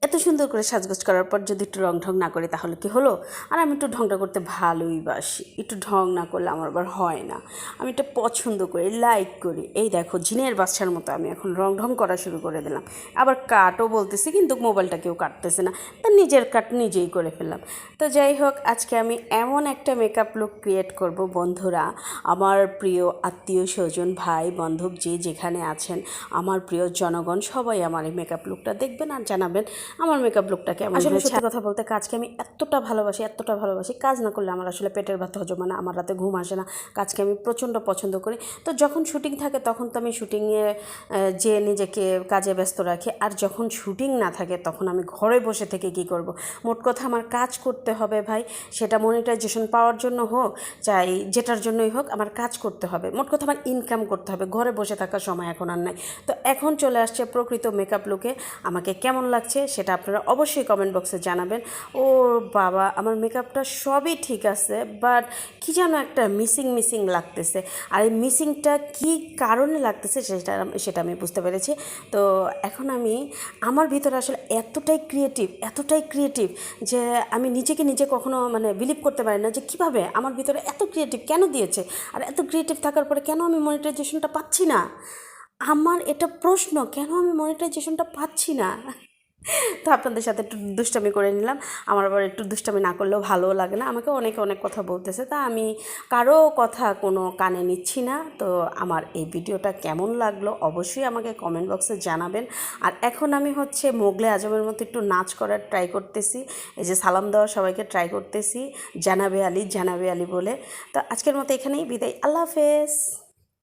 এত সুন্দর করে সাজগোজ করার পর যদি একটু রং ঢং না করি তাহলে কি হলো? আর আমি একটু ঢংটা করতে ভালোই বাসি, একটু ঢং না করলে আমার আবার হয় না। আমি এটা পছন্দ করি, লাইক করি। এই দেখো জিনের বাচ্চার মতো আমি এখন রং ঢং করা শুরু করে দিলাম। আবার কাটও বলতেছি, কিন্তু মোবাইলটা কেউ কাটতেছে না, তা নিজের কাট নিজেই করে ফেললাম। তো যাই হোক, আজকে আমি এমন একটা মেকআপ লুক ক্রিয়েট করব বন্ধুরা, আমার প্রিয় আত্মীয় স্বজন, ভাই বান্ধব যে যেখানে আছেন, আমার প্রিয় জনগণ সবাই আমার এই মেকআপ লুকটা দেখবেন আর জানাবেন আমার মেকআপ লুকটা কেমন। আসলে সত্যি কথা বলতে কাজকে আমি এতটা ভালোবাসি, কাজ না করলে আমার আসলে পেটের ভাত হজম হয় না, আমার রাতে ঘুম আসে না। কাজকে আমি প্রচণ্ড পছন্দ করি। তো যখন শুটিং থাকে তখন তো আমি শুটিংয়ে যে নিজেকে কাজে ব্যস্ত রাখি, আর যখন শুটিং না থাকে তখন আমি ঘরে বসে থেকে কী করব। মোট কথা আমার কাজ করতে হবে ভাই, সেটা মনিটাইজেশন পাওয়ার জন্য হোক, চাই যেটার জন্যই হোক, আমার কাজ করতে হবে। মোট কথা আমার ইনকাম করতে হবে, ঘরে বসে থাকার সময় এখন আর নাই। তো এখন চলে আসছে প্রকৃত মেকআপ লুকে। আমাকে কেমন লাগছে সেটা আপনারা অবশ্যই কমেন্ট বক্সে জানাবেন। ও বাবা, আমার মেকআপটা সবই ঠিক আছে, বাট কী যেন একটা মিসিং লাগতেছে। আর এই মিসিংটা কী কারণে লাগতেছে সেটা আমি বুঝতে পেরেছি। তো এখন আমি আমার ভিতরে আসলে এতটাই ক্রিয়েটিভ যে আমি নিজে কখনো বিলিভ করতে পারি না যে কীভাবে আমার ভিতরে এত ক্রিয়েটিভ কেন দিয়েছে। আর এত ক্রিয়েটিভ থাকার পরে কেন আমি মনিটাইজেশনটা পাচ্ছি না। আমার এটা প্রশ্ন, কেন আমি মনিটাইজেশনটা পাচ্ছি না। তো আপনাদের সাথে একটু দুষ্টামি করে নিলাম। আমার আবার একটু দুষ্টামি না করলেও ভালোও লাগে না। আমাকে অনেক কথা বলতেছে, তা আমি কারো কথা কোনো কানে নিচ্ছি না। তো আমার এই ভিডিওটা কেমন লাগলো অবশ্যই আমাকে কমেন্ট বক্সে জানাবেন। আর এখন আমি মোগলে আজমের মতো একটু নাচ করার ট্রাই করতেছি। এই যে সালাম দেওয়ার সবাইকে ট্রাই করতেছি, জানাবে আলী বলে। তো আজকের মতো এখানেই বিদায়, আল্লাহ হাফেজ।